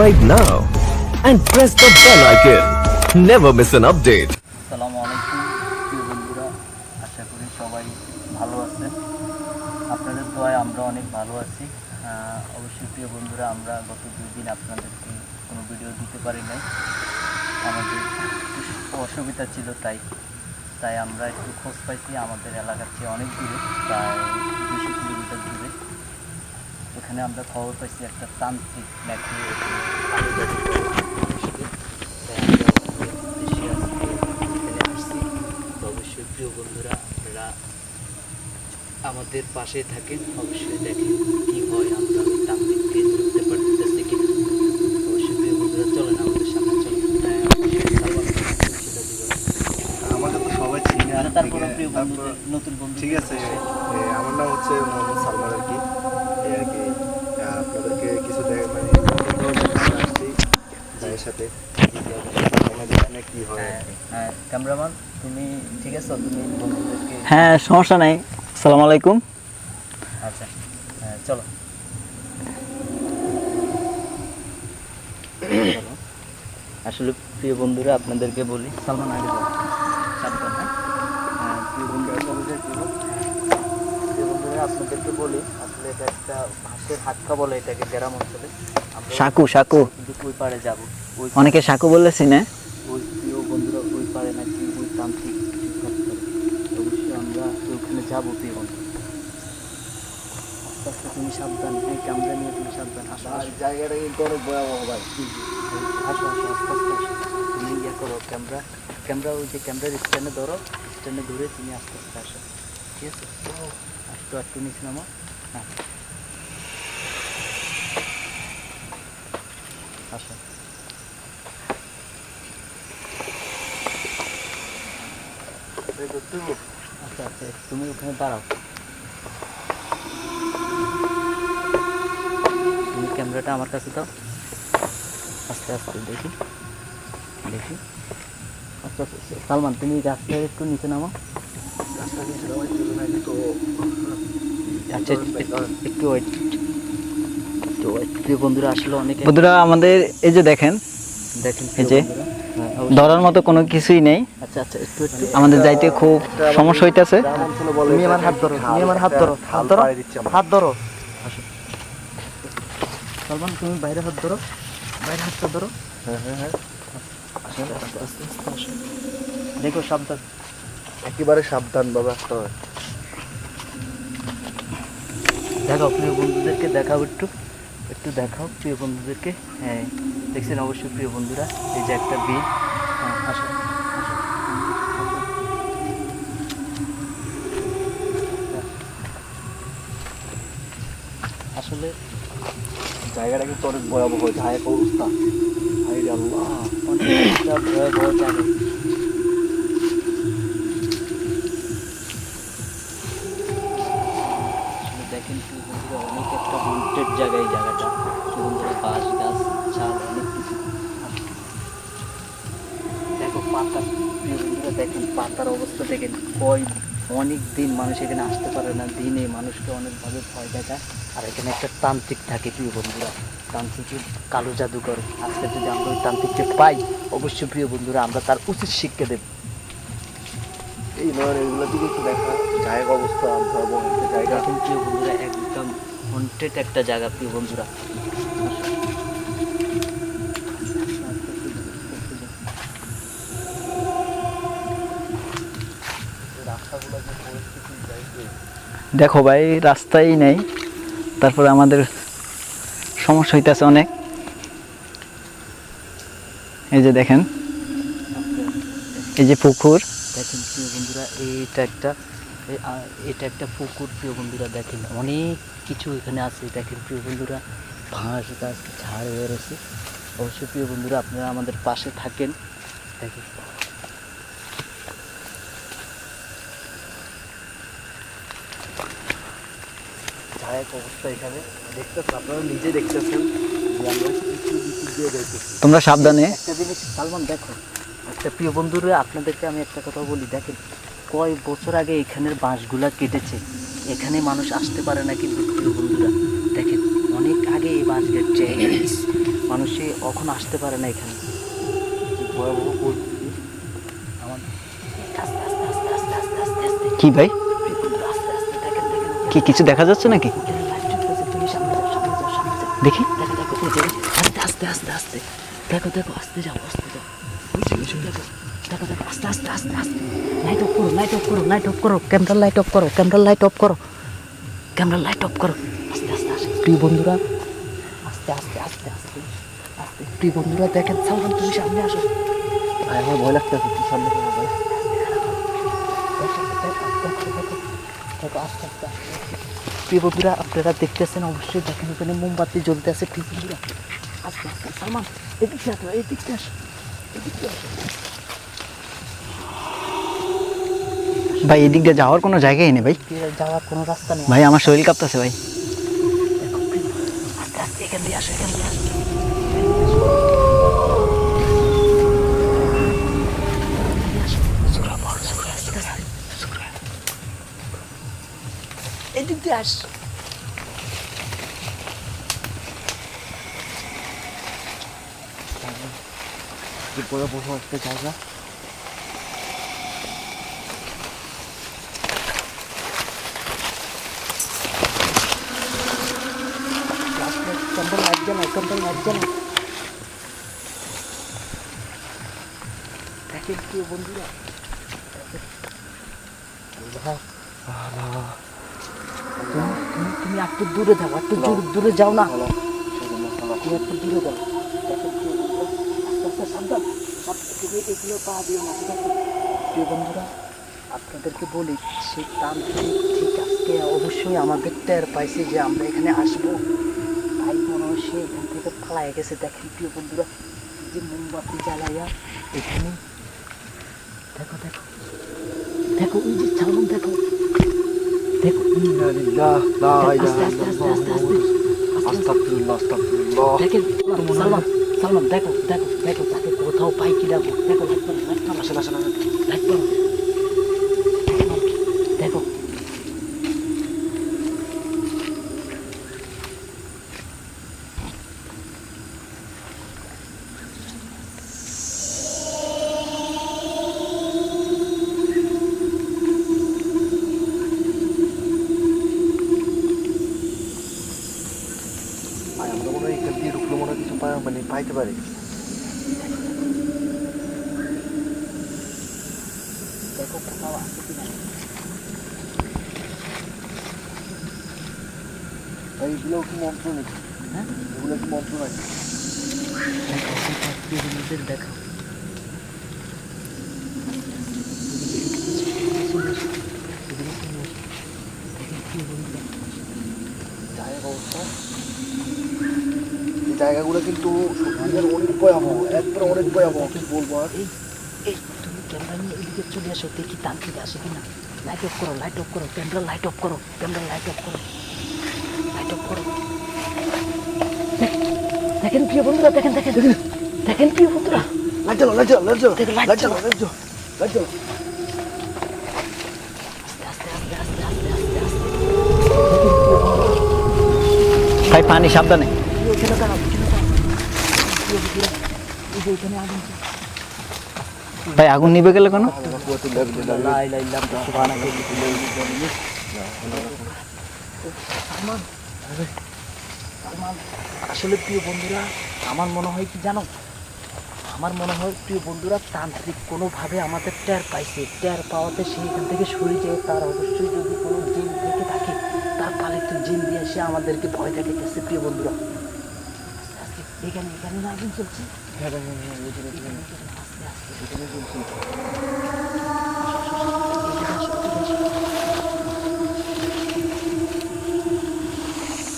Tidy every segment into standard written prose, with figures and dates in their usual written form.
subscribe now and press the bell icon. Never miss an update. আসসালামু আলাইকুম প্রিয় বন্ধুরা, আশা করি সবাই ভালো আছেন। আপনাদের দোয়ায় আমরা অনেক ভালো আছি। অবশ্যই প্রিয় বন্ধুরা, আমরা গত 2 দিন আপনাদেরকে কোনো ভিডিও দিতে পারি নাই, আমাদের অসুবিধা ছিল। তাই আমরা একটু খোঁজ পাইছি আমাদের এলাকার চেয়ে অনেক দূরে, প্রায় 200 কিলোমিটার দূরে। এখানে আমরা খবর পাইছি একটা তান্ত্রিক নাকি অবশ্যই প্রিয় বন্ধুরা, আপনারা আমাদের পাশে থাকেন, অবশ্যই দেখেন কি হয়, আমরা ওই তান্ত্রিককে ধরতে পারতেছি কিনা। অবশ্যই প্রিয় বন্ধুরা, চলেন আমাদের সামনে চলেন। আমাকে তো সবাই চিনে, আর তারপরে প্রিয় বন্ধু, নতুন বন্ধু। ঠিক আছে, আমার নাম হচ্ছে মোহাম্মদ সালমান আর কি। এই আর কি আপনাদেরকে কিছু মানে আসছি ভাইয়ের সাথে আমাদের এখানে কি হয়। হ্যাঁ ক্যামেরাম্যান, তুমি ঠিক আছে? তুমি বন্ধুদেরকে হ্যাঁ, সমস্যা নাই। আসসালামু আলাইকুম। আচ্ছা, হ্যাঁ চলো। আসলে প্রিয় বন্ধুরা, আপনাদেরকে বলি, সালমান আগে যাও, সাবধান। হ্যাঁ প্রিয় বন্ধুরা, প্রিয় বন্ধুরা, আপনাদেরকে বলি, আসলে এটা একটা ঘাসের হাক্কা বলে এটাকে গ্রাম অঞ্চলে। আমরা সাকু কিন্তু ওই পাড়ে যাবো, ওই অনেকে সাকু বলেছি না। ওই প্রিয় বন্ধুরা ওই পারে নাকি ওই তান্ত্রিক ঠিকঠাক করে। অবশ্যই আমরা ওখানে যাবো প্রিয় বন্ধু। আস্তে আস্তে তুমি সাবধান, হ্যাঁ ক্যামেরা নিয়ে তুমি সাবধান। আসো আর জায়গাটা কিন্তু অনেক ভয়াবহ ভাই। আসো আসো, আস্তে আস্তে আসো। তুমি ইয়ে করো, ক্যামেরা ওই যে ক্যামেরার স্ট্যান্ডে ধরো, স্ট্যান্ডে ধরে তুমি আস্তে আস্তে আসো, ঠিক আছে? একটু নিচ নামো। হ্যাঁ আসো। আচ্ছা আচ্ছা, তুমি ওখানে দাঁড়াও, তুমি ক্যামেরাটা আমার কাছে দাও। আস্তে আস্তে দেখি। আচ্ছা আচ্ছা, সালমান তুমি রাস্তায় একটু নিচে নামো। আচ্ছা একটু ওয়েট। প্রিয় বন্ধুরা, আসলে অনেকে বন্ধুরা আমাদের এই যে দেখেন এই যে ধরার মতো কোনো কিছুই নেই। আচ্ছা আচ্ছা, একটু আমাদের যাইতে খুব সমস্যা হইতেছে। তুমি আমার হাত ধরো, হাত ধরো। আসো সালমান, তুমি বাইরে হাতটা ধরো। হ্যাঁ আস্তে আস্তে আস্তে আসো। দেখো সাবধান, একেবারে সাবধান বাবা আসতে হবে। দেখাও প্রিয় বন্ধুদেরকে, দেখাও একটু দেখাও প্রিয় বন্ধুদেরকে। হ্যাঁ দেখছেন অবশ্যই প্রিয় বন্ধুরা, এই যে একটা বিল। হ্যাঁ আসো। আসলে জায়গাটা কিন্তু অনেক ভয়াবহ, জায়গা অবস্থা ভাই রে আল্লাহ। অনেকটা ভয়াবহ জায়গা। আসলে দেখেন প্রিয় বন্ধুরা, অনেক একটা হন্টেড জায়গা এই জায়গাটা। বন্ধুরা, বাঁশ গাছ ছাল অনেক কিছু। দেখো পাতা, প্রিয় বন্ধুরা দেখেন পাতার অবস্থা দেখেন। অনেক দিন মানুষ এখানে আসতে পারে না, দিনে মানুষকে অনেকভাবে ভয় দেখায়। আর এখানে একটা তান্ত্রিক থাকে প্রিয় বন্ধুরা, তান্ত্রিকের কালো জাদু করে। আজকে যদি আমরা ওই তান্ত্রিককে পাই, অবশ্যই প্রিয় বন্ধুরা আমরা তার উচিত শিক্ষা দেব। এই নয়, এগুলো দিকে একটু দেখা, জায়গা অবস্থা ভয়াবহ একটা জায়গা। এখন প্রিয় বন্ধুরা একদম হন্টেড একটা জায়গা প্রিয় বন্ধুরা। দেখো ভাই, রাস্তাই নেই, তারপরে আমাদের সমস্যা হইতেছে অনেক। এই যে দেখেন, এই যে পুকুর। দেখেন প্রিয় বন্ধুরা, এটা একটা পুকুর প্রিয় বন্ধুরা। দেখেন অনেক কিছু এখানে আছে। দেখেন প্রিয় বন্ধুরা, ঘাস গাছ ঝাড় হয়ে রয়েছে। অবশ্যই প্রিয় বন্ধুরা, আপনারা আমাদের পাশে থাকেন। দেখেন জায়গা অবস্থা এখানে দেখতেছেন, আপনারা নিজে দেখতেছেন যে আমরা কিছু দিয়ে দেখতেছি। তোমরা সাবধানে। একটা জিনিস সালমান দেখো, একটা প্রিয় বন্ধুরা, আপনাদেরকে আমি একটা কথা বলি। দেখেন কয় বছর আগে এখানের বাঁশগুলা কেটেছে, এখানে মানুষ আসতে পারে না। কিন্তু প্রিয় বন্ধুরা দেখেন, অনেক আগে এই বাঁশ কেটেছে। মানুষই কখনো আসতে পারে না এখানে। ভয়াবহ পরিস্থিতি। আস্তে আস্তে আস্তে আস্তে আস্তে আস্তে আস্তে কি ভাই, প্রিয় বন্ধুরা, আস্তে আস্তে দেখেন দেখেন কি কিছু দেখা যাচ্ছে নাকি? লাইভ চলতেছে, তুমি সামনে যাও সামনে যাও সামনে যাও। দেখি। দেখো দেখো ওই যে আস্তে আস্তে আস্তে আস্তে দেখো দেখো আস্তে যাও আস্তে যাও। ওই যে দেখো দেখো দেখো আস্তে আস্তে আস্তে আস্তে। লাইট অফ করো লাইট অফ করো লাইট অফ করো, ক্যামেরা লাইট অফ করো, ক্যামেরা লাইট অফ করো, ক্যামেরা লাইট অফ করো। আস্তে আস্তে আসে প্রিয় বন্ধুরা, আস্তে আস্তে আস্তে আস্তে আস্তে। প্রিয় বন্ধুরা দেখেন, সালমান তুমি সামনে আসো। ভাই আমার ভয় লাগতেছে, তুই সামনে থেকে ভাই। দেখো দেখো দেখো দেখো দেখো আস্তে আস্তে আস্তে আস্তে। প্রিয় বন্ধুরা আপনারা দেখতেছেন অবশ্যই, দেখেন ওখানে মোমবাতি জ্বলতে আছে। প্রিয় বন্ধুরা আস্তে আস্তে, সালমান এদিকে আসো এদিকে আসো এদিকে আসো। ভাই এদিক দিয়ে যাওয়ার কোনো জায়গাই নেই ভাই। এদিকে যাওয়ার কোনো রাস্তা নেই। ভাই আমার শরীর কাঁপতেছে ভাই। দেখো প্রিয় বন্ধুরা, আস্তে আস্তে এখান দিয়ে আসো এখান দিয়ে আসো। এদিক দিয়ে আস। বড় বড় একটা জায়গা। ক্যান্ডেল লাইট জ্বালাও, ক্যান্ডেল লাইট জ্বালাও। দেখেন প্রিয় বন্ধুরা, তুমি একটু দূরে যাও, একটু দূরে যাও না, তুমি একটু দূরে যাও। দেখেন প্রিয় বন্ধুরা, আস্তে আস্তে সাবধান, তুমি এগুলো পা দিও না, ঠিক আছে? প্রিয় বন্ধুরা আপনাদেরকে বলি, সেই তান্ত্রিক ঠিক আজকে অবশ্যই আমাদের টের পাইছে যে আমরা এখানে আসবো, তাই মনে হয় সে এখান থেকে পালায় গেছে। দেখেন প্রিয় বন্ধুরা, যে মোমবাতি জ্বালাইয়া এখানে দেখো দেখো দেখো, ওই যে সালমান দেখো দেখো। আস্তে আস্তে আস্তে আস্তে আস্তে আস্তাগফিরুল্লাহ আস্তাগফিরুল্লাহ। দেখেন সালমান সালমান দেখো দেখো দেখো, তাকে কোথাও পাই কি দেখো দেখো, লাইট করো লাইট করো আসেন আসেন আসেন। লাইট করো দেখো। ভাই আমরা মনে হয় এখান দিয়ে ঢুকলে মনে হয় কিছু মানে পাইতে পারি। দেখো কোথাও আছে কিনা। ভাই এগুলো কি মন্ত্র নাকি? হ্যাঁ এগুলো কি মন্ত্র নাকি? দেখো দেখো প্রিয় বন্ধুদের দেখো। জায়গা অবস্থা, এই জায়গাগুলো কিন্তু সত্যিকার অনেক ভয়াবহ, একবার অনেক ভয়াবহ, কি বলবো আর। এই এই তুমি ক্যামেরা নিয়ে এদিকে চলে আসো, দেখি তান্ত্রিক আসে কিনা। লাইট অফ করো লাইট অফ করো, ক্যামেরা লাইট অফ করো, ক্যামেরা লাইট অফ করো, লাইট অফ করো। দেখেন প্রিয় বন্ধুরা, দেখেন দেখেন দেখেন প্রিয় বন্ধুরা, লাইট জ্বালো লাইট জ্বালো লাইট জ্বালো দেখো, লাইট লাইট জ্বালো লাইট জ্বালো লাইট জ্বালো। আস্তে আস্তে আস্তে আস্তে আস্তে আস্তে আস্তে। ভাই পানি সাবধানে। ওখানে দাঁড়াও ওখানে দাঁড়াও। প্রিয় বন্ধুরা, এই যে এখানে আগুন জ্বলছে। ভাই আগুন নিভে গেলে কেন? লা ইলাহা ইল্লাল্লাহ সুবহানাল্লাহ। সালমান সালমান, আসলে প্রিয় বন্ধুরা আমার মনে হয় কি জানো, আমার মনে হয় প্রিয় বন্ধুরা তান্ত্রিক কোনোভাবে আমাদের টের পাইছে, টের পাওয়াতে সে এখান থেকে সরে যায়। তার অবশ্যই যদি কোনো জিন থেকে থাকে, তার পালিত জিন দিয়ে সে আমাদেরকে ভয় দেখাইতেছে। প্রিয় বন্ধুরা আস্তে আস্তে, এখানে এখানে না আগুন চলছে। আস্তে আস্তে এখানে চলছে।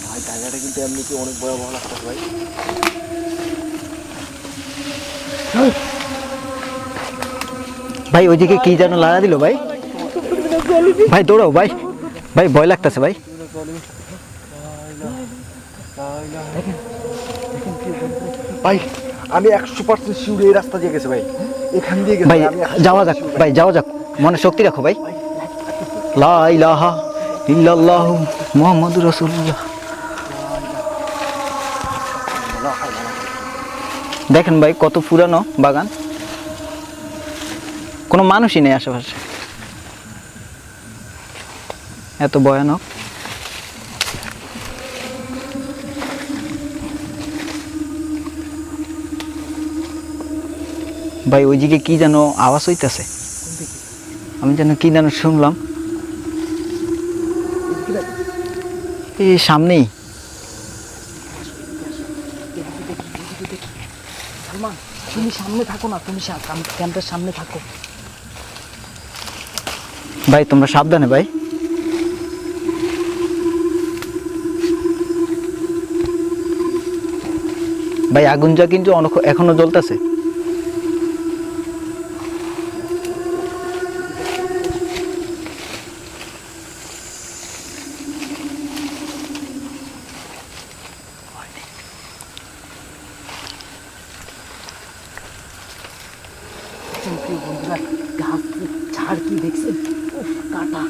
ভাই জায়গাটা কিন্তু এমনিতে অনেক ভয়াবহ লাগতেছে ভাই। ভাই ওইদিকে কি যেন লাগা দিল ভাই। ভাই দৌড়াও ভাই, ভাই ভয় লাগতেছে ভাই। ভাই আমি 100% শিওর এই রাস্তা দিয়ে গেছে ভাই, এখান দিয়ে গেছে ভাই আমি যাওয়া যাক, ভাই যাওয়া যাক, মনে শক্তি রাখো ভাই। লা ইলাহা ইল্লাল্লাহু মুহাম্মাদুর রাসূলুল্লাহ। দেখেন ভাই কত পুরানো বাগান, কোনো মানুষই নেই আশেপাশে, এত ভয়ানক। ভাই ওইদিকে কি যেন আওয়াজ হইতেছে, আমি যেন কি যেন শুনলাম, এই সামনেই। সালমান তুমি সামনে থাকো না, তুমি ক্যাম্পের সামনে থাকো। ভাই তোমরা সাবধানে ভাই। ভাই আগুনটা কিন্তু এখনো জ্বলতেছে। প্রিয় বন্ধুরা গাছ ঝাড় কি দেখছেন, উফ কাটা।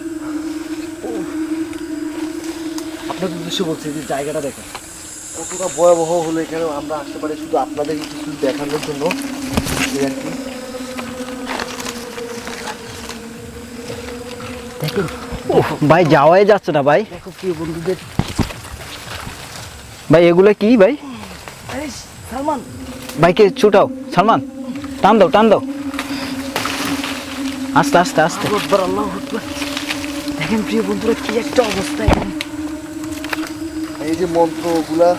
আপনাদের উদ্দেশ্যে বলছি যে জায়গাটা দেখেন কতটা ভয়াবহ হলো, এখানে আমরা আসতে পারি শুধু আপনাদের কিছু দেখানোর জন্য এই আর কি। দেখেন ভাই যাওয়াই যাচ্ছে না ভাই। দেখো প্রিয় বন্ধুদের, ভাই এগুলো কি ভাই? আরে সালমান ভাইকে ছুটাও, সালমান টান দাও টান দাও, আস্তে আস্তে আস্তে। আকবার, আল্লাহু আকবার। দেখেন প্রিয় বন্ধুরা কি একটা অবস্থা এখানে। এই যে মন্ত্রগুলা,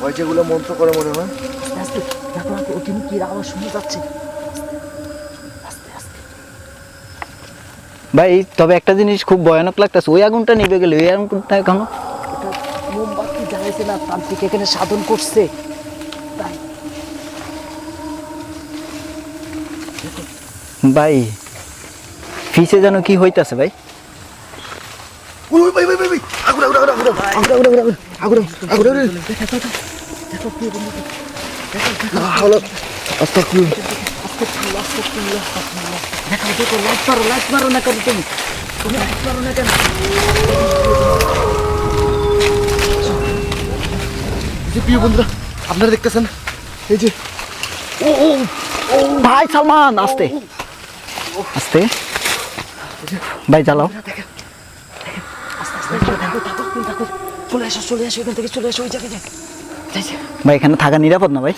ওই যেগুলো মন্ত্র করে মনে হয়। আস্তে আস্তে দেখো না ওখানে কি আওয়াজ শোনা যাচ্ছে, আস্তে আস্তে। ভাই তবে একটা জিনিস খুব ভয়ানক লাগতেছে, ওই আগুনটা নিভে গেল, ওই আগুনটা এখনো। ওটা মোমবাতি জ্বালাইছে না, তান্ত্রিক এখানে সাধন করছে তাই। ভাই ফিসে যেন কি হইতাছে ভাই। ওই ভাই ভাই ভাই ভাই, আগুন আগুন আগুন আগুন আগুন আগুন আগুন আগুন আগুন আগুন। দেখো প্রিয় বন্ধুদের, হলো আস্তাগফিরুল্লাহ। আস্তাগফিরুল্লাহ, আস্তাগফিরুল্লাহ, আস্তাগফিরুল্লাহ। দেখো দেখো লাইট মারো না কেন তুমি লাইট মারো না কেন? যে প্রিয় বন্ধুরা আপনারা দেখতেছেন এই যে ভাই সালমান আস্তে আস্তে, ভাই চালাও। আস্তে আস্তে দেখো দেখো তুমি দেখো, চলে আসো এখান থেকে চলে আসো ওই জায়গায় যাই। ভাই এখানে থাকা নিরাপদ না ভাই।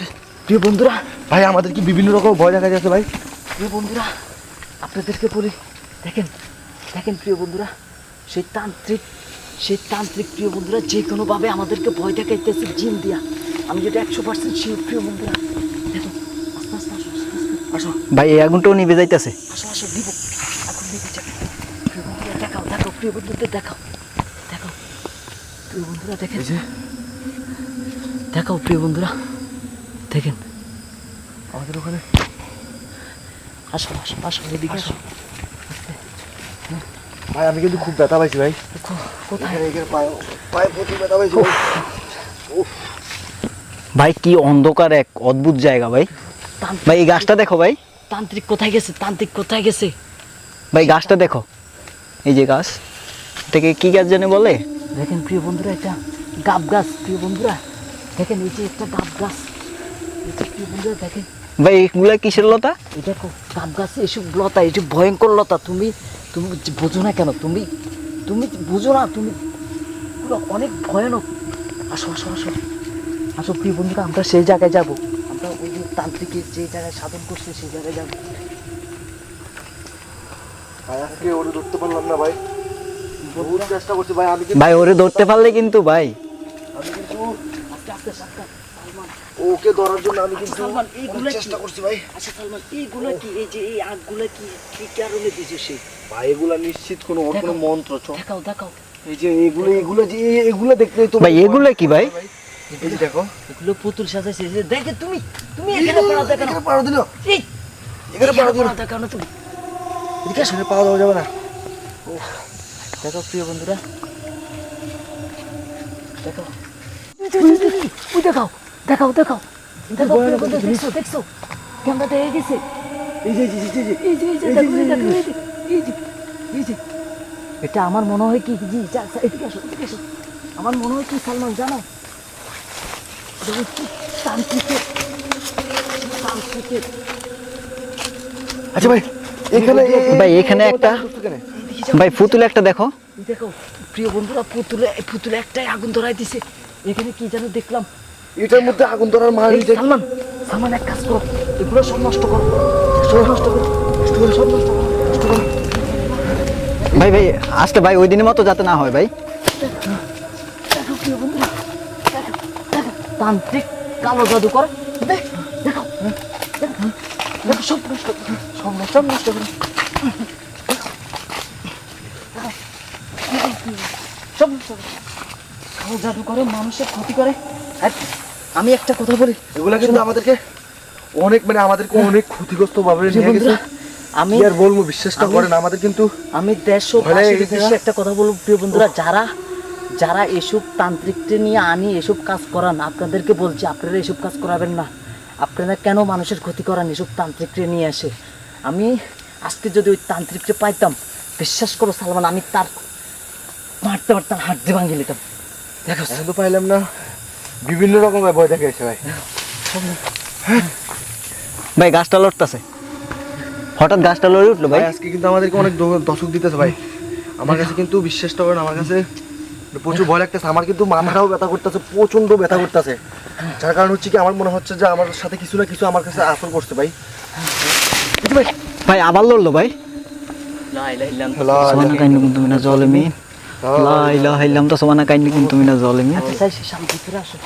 প্রিয় বন্ধুরা, ভাই আমাদের কি বিভিন্ন রকম ভয় দেখা যাচ্ছে ভাই। প্রিয় বন্ধুরা আপনাদেরকে বলি, দেখেন দেখেন প্রিয় বন্ধুরা, সেই তান্ত্রিক প্রিয় বন্ধুরা যে কোনোভাবে আমাদেরকে ভয় দেখাইতেছে জিন দিয়া। আমি যেটা 100% শিওর প্রিয় বন্ধুরা। দেখো আস্তে আস্তে আসো, আস্তে আস্তে আসো ভাই এই আগুনটাও নিভে যাইতেছে। আসো আসো, দিব এখন নিতে যাবে। প্রিয় বন্ধুরা দেখাও দেখাও, প্রিয় বন্ধুদের দেখাও দেখাও, প্রিয় বন্ধুরা দেখেন, দেখাও প্রিয় বন্ধুরা দেখেন আমাদের ওখানে। আসো আসো আসো, এদিকে আসো। ভাই আমি কিন্তু খুব ব্যথা পাইছি ভাই, কোথায়? এখানে পায়ে প্রচুর ব্যথা পাইছি ভাই। ভাই কি অন্ধকার এক অদ্ভুত জায়গা ভাই। ভাই এই গাছটা দেখো ভাই, তান্ত্রিক কোথায় গেছে, তান্ত্রিক কোথায় গেছে? ভাই গাছটা দেখো, এই যে গাছ থেকে কি গাছ জানে বলে। দেখেন প্রিয় বন্ধুরা এটা গাব গাছ প্রিয় বন্ধুরা, দেখেন এই যে একটা গাব গাছ, এটা প্রিয় বন্ধুরা দেখেন। ভাই এগুলা কিসের লতা? এই দেখো গাব গাছ, এসব লতা, এসব ভয়ঙ্কর লতা। তুমি বোঝো না কেন? তুমি বুঝো না, তুমি এগুলো অনেক ভয়ানক। আসো আসো আসো আসো প্রিয় বন্ধুরা, আমরা সেই জায়গায় যাব, আমরা ওই যে তান্ত্রিকের যে জায়গায় সাধন করছে সেই জায়গায় যাব। ভাই আজকে ওরে ধরতে পারলাম না ভাই, বহুত চেষ্টা করছি ভাই। আমি ভাই ওরে ধরতে পারলে কিন্তু ভাই, কিন্তু আস্তে আস্তে সাবধান সালমান। ওকে ধরার জন্য আমি কিন্তু সালমান এইগুলা অনেক চেষ্টা করছি ভাই। আচ্ছা সালমান এইগুলা কি, এই যে এই আগগুলা কি কি কারণে দিছে সে? ভাই এগুলা নিশ্চিত কোনো ওর কোনো মন্ত্র। দেখাও দেখাও, এই যে এগুলো যে এগুলো দেখলে তো ভাই এগুলা কি ভাই? এই যে দেখো এগুলো পুতুল সাজাইছে। যে দেখে তুমি এখানে পাড়া দেখানো, এখানে পাড়া দিল, এই এখানে পাড়া দিল, দেখানো তুমি। এদিকে আসলে পাওয়া দেওয়া যাবে না। দেখো প্রিয় বন্ধুরা দেখো, ওই দেখাও দেখাও দেখাও দেখো প্রিয় বন্ধুরা, দেখছো দেখছো ক্যামেরাটা হয়ে গেছে। এই যে এই যে দেখো, দেখো এই যে এটা আমার মনে হয় কি, জি এদিকে আসো এদিকে আসো, আমার মনে হয় কি সালমান জানো, আচ্ছা ভাই এখানে ভাই এখানে একটা ভাই পুতুল একটা দেখো। দেখো প্রিয় বন্ধুরা, পুতুলে একটাই আগুন ধরাই দিছে। এখানে কি যেন দেখলাম। এটার মধ্যে আগুন ধরার মার এই সালমান এক কাজ করো, এগুলো সব নষ্ট করো, সব নষ্ট করো, সব নষ্ট করো। ভাই ভাই আসতে ভাই ওই দিনের মতো যাতে না হয় ভাই। দেখো প্রিয় বন্ধুরা, তান্ত্রিক কালো জাদু করে। দেখো দেখো সব নষ্ট করো, সব নষ্ট করো, সব নষ্ট করো। কালো জাদু করে, মানুষের ক্ষতি করে। আর আমি একটা কথা বলি, এগুলা কিন্তু আমাদেরকে অনেক মানে আমাদেরকে অনেক ক্ষতিগ্রস্ত ভাবে নিয়ে গেছে। আমি কি আর বলবো, বিশ্বাসটা করেন আমাদের কিন্তু আমি দেশ ও ভয় লেগে পাশের গেছে দেশে না? একটা কথা বলবো প্রিয় বন্ধুরা, যারা এসব তান্ত্রিককে নিয়ে আনি এসব কাজ করান, আপনাদেরকে বলছি আপনারা এসব কাজ করাবেন না। আপনারা কেন মানুষের ক্ষতি করান এসব তান্ত্রিককে নিয়ে আসে? আমি আজকে যদি ওই তান্ত্রিককে পাইতাম, বিশ্বাস করো সালমান, আমি তার মারতে মারতাম, হাড্ডি ভাঙিয়ে নিতাম। দেখো এখন তো পাইলাম না, বিভিন্ন রকমের ভয় দেখা গেছে ভাই। ভাই গাছটা লড়তেছে, হঠাৎ গাছটা লড়ে উঠলো ভাই। ভাই আজকে কিন্তু আমাদেরকে অনেক দর্শক দিতেছে ভাই। আমার কাছে কিন্তু বিশ্বাসটা করেন, আমার কাছে প্রচুর ভয় লাগতেছে। আমার কিন্তু মাথাটাও ব্যথা করতেছে, প্রচন্ড ব্যথা করতেছে। যার কারণ হচ্ছে কি, আমার মনে হচ্ছে যে আমার সাথে কিছু না কিছু আমার কাছে আসর করছে ভাই। ভাই ভাই আবার লড়লো ভাই। সুবহানাকা কাইন্নি কুনতুম মিনাজ জালিমিন, লা ইলাহা ইল্লা আনতা সুবহানাকা কাইন্নি কুনতুম মিনাজ জালিমিন। আচ্ছা চাই সামনে ভিতরে আসো।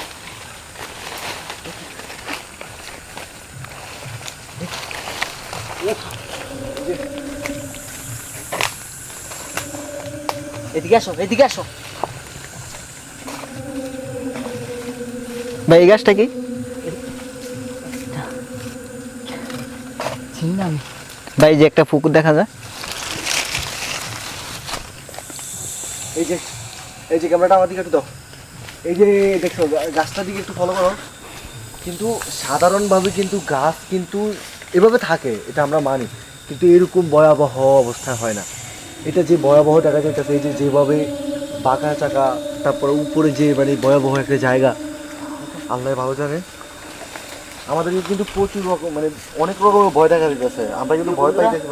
এদিকে আসো, এদিকে আসো। ভাই এই গাছটা কি? চিনি না আমি। ভাই যে একটা পুকুর দেখা যায়। এই যে ক্যামেরাটা আমার দিকে একটু দাও। এই যে দেখছো গাছটার দিকে একটু ফলো করো। কিন্তু সাধারণভাবে কিন্তু গাছ কিন্তু এভাবে থাকে, এটা আমরা মানি, কিন্তু এরকম ভয়াবহ অবস্থা হয় না। এটা যে ভয়াবহ দেখা যাইতেছে, এই যে যেভাবে বাঁকা চাকা, তারপরে উপরে যে মানে ভয়াবহ একটা জায়গা, আল্লাহ ভালো জানে। আমাদেরকে কিন্তু প্রচুর রকম মানে অনেক রকমের ভয় দেখা দিতেছে। আমরা কিন্তু ভয় পাইতেছি,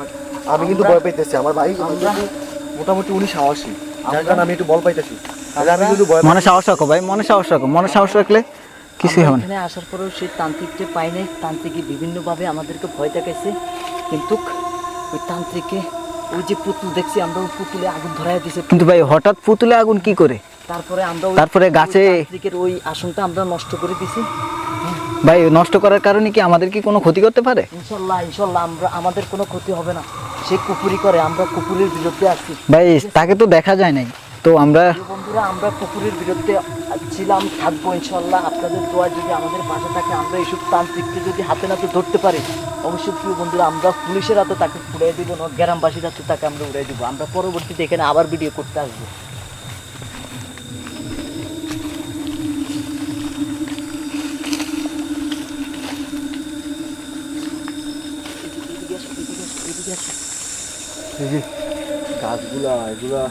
আমি কিন্তু ভয় পাইতেছি। আমার ভাই কিন্তু মোটামুটি উনি সাহসী, যার কারণে আমি একটু বল পাইতেছি। তাহলে আমি কিন্তু ভয় মনে সাহস রাখো ভাই, মনে সাহস রাখো, মনে সাহস রাখলে কিছুই হবে না। এখানে আসার পরেও সেই তান্ত্রিককে পাই নাই। তান্ত্রিক বিভিন্নভাবে আমাদেরকে ভয় দেখাইছে, কিন্তু ওই তান্ত্রিকে ওই যে পুতুল দেখছি আমরা, ওই পুতুলে আগুন ধরাই দিছে। কিন্তু ভাই হঠাৎ পুতুলে আগুন কি করে? তারপরে আমরা তারপরে গাছে তান্ত্রিকের ওই আসনটা আমরা নষ্ট করে দিছি। ভাই নষ্ট করার কারণে কি আমাদের কি কোনো ক্ষতি করতে পারে? ইনশাল্লাহ আমাদের কোনো ক্ষতি হবে না। সে কুপুরি করে, আমরা কুপুরের বিরুদ্ধে আছি। ভাই তাকে তো দেখা যায় নাই, তো আমরা বন্ধুরা আমরা কুপুরের বিরুদ্ধে ছিলাম, থাকবো ইনশাল্লাহ। আপনাদের দোয়া যদি আমাদের পাশে থাকে, আমরা এইসব তান্ত্রিককে যদি হাতে নাতে ধরতে পারি, অবশ্যই প্রিয় বন্ধুরা আমরা পুলিশের হাতে তাকে উড়াই দিব না, গ্রামবাসীর হাতে তাকে আমরা উড়াই দিব। আমরা পরবর্তীতে এখানে আবার ভিডিও করতে আসবো। এই যে গাছগুলা এগুলা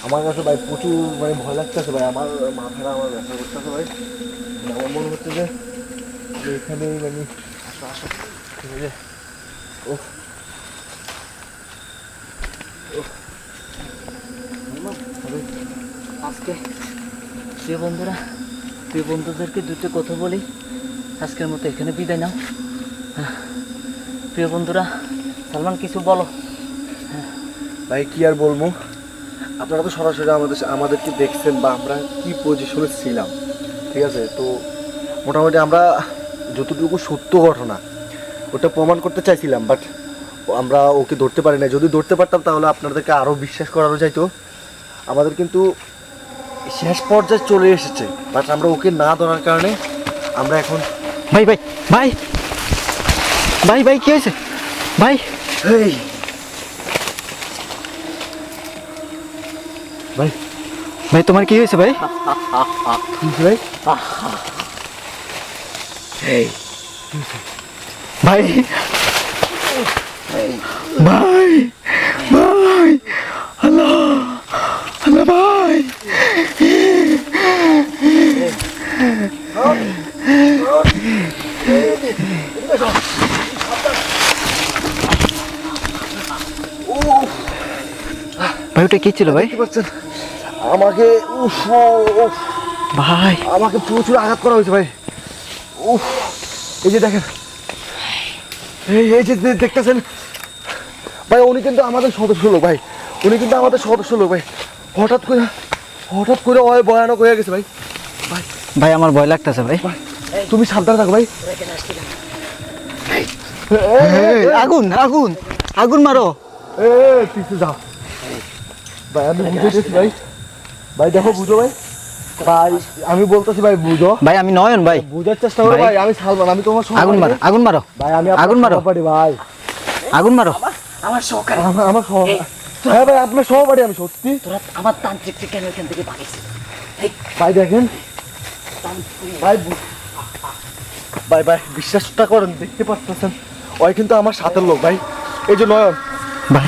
আমার কাছে ভাই প্রচুর মানে ভয় লাগতেছে ভাই। আমার মাথাটা আমার ব্যথা করতেছে ভাই। মানে আমার মনে হচ্ছে যে এখানে মানে আসো আসো, ঠিক আছে। ও আজকে প্রিয় বন্ধুদেরকে দুটো কথা বলি, আজকের মতো এখানে বিদায় নাও। প্রিয় বন্ধুরা, সালমান কিছু বলো। ভাই কি আর বলবো, আপনারা তো সরাসরি আমাদেরকে দেখছেন বা আমরা কি পজিশনে ছিলাম, ঠিক আছে। তো মোটামুটি আমরা যতটুকু সত্য ঘটনা ওটা প্রমাণ করতে চাইছিলাম, বাট আমরা ওকে ধরতে পারি না। যদি ধরতে পারতাম তাহলে আপনাদেরকে আরও বিশ্বাস করানো যাইতো। আমাদের কিন্তু শেষ পর্যায়ে চলে এসেছে, বাট আমরা ওকে না ধরার কারণে আমরা এখন ভাই ভাই ভাই ভাই ভাই কি হয়েছে ভাই? এই ভাই ভাই তোমার কি হয়েছে ভাই? কি ভাই? এই ভাই ভাই ভাই আল্লাহ আল্লাহ ভাই ভাই ওটা কি ছিল ভাই? দেখতে পাচ্ছেন আমাকে উফ উফ, ভাই আমাকে প্রচুর আঘাত করা হয়েছে ভাই। উফ, এই যে দেখেন, এই যে দেখতেছেন ভাই, উনি কিন্তু আমাদের সদস্য লোক ভাই, উনি কিন্তু আমাদের সদস্য লোক ভাই। হঠাৎ করে ভয়ানক হয়ে গেছে ভাই। ভাই আমার ভয় লাগতেছে ভাই। তুমি সাবধানে থাকো ভাই। আগুন আগুন আগুন মারো। পিছু যাও ভাই, আমি বুঝেছি ভাই। ভাই দেখো, বুঝো ভাই, ভাই আমি বলতেছি ভাই, বুঝো ভাই আমি নয়ন ভাই। বুঝার চেষ্টা করো ভাই, আমি সালমান, আমি তোমার আগুন মারো আগুন মারো ভাই, আমি আগুন মারো। সহপাঠী ভাই, আগুন মারো। আমার সহকারী, আমার হ্যাঁ ভাই, আপনার সহপাঠী আমি, সত্যি তোরা আমার তান্ত্রিক কেন এখান থেকে পাঠিয়েছিস? ভাই। দেখেন ভাই, ভাই বিশ্বাসটা করেন, দেখতে পাচ্ছেন ওই কিন্তু আমার সাথের লোক ভাই। এই যে নয়ন,